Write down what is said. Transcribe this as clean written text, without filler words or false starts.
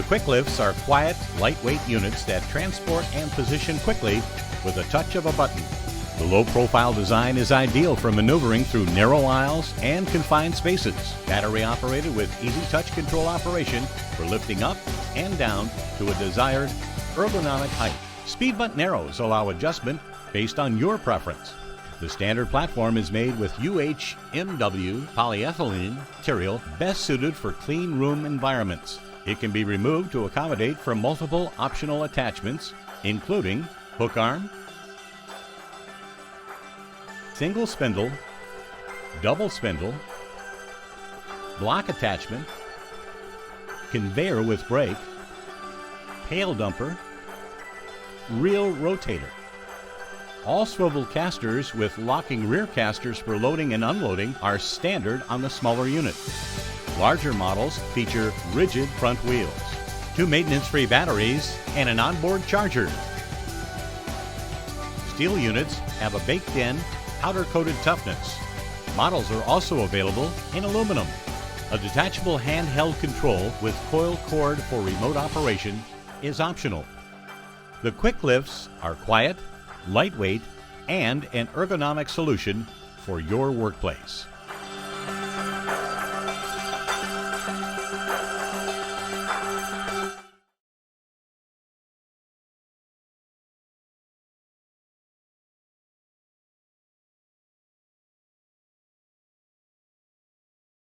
The quick lifts are quiet, lightweight units that transport and position quickly with a touch of a button. The low-profile design is ideal for maneuvering through narrow aisles and confined spaces. Battery operated with easy touch control operation for lifting up and down to a desired ergonomic height. Speed button arrows allow adjustment based on your preference. The standard platform is made with UHMW polyethylene material best suited for clean room environments. It can be removed to accommodate for multiple optional attachments, including hook arm, single spindle, double spindle, block attachment, conveyor with brake, pail dumper, reel rotator. All swivel casters with locking rear casters for loading and unloading are standard on the smaller unit. Larger models feature rigid front wheels, 2 maintenance-free batteries, and an onboard charger. Steel units have a baked-in, powder-coated toughness. Models are also available in aluminum. A detachable handheld control with coil cord for remote operation is optional. The quick lifts are quiet, lightweight, and an ergonomic solution for your workplace.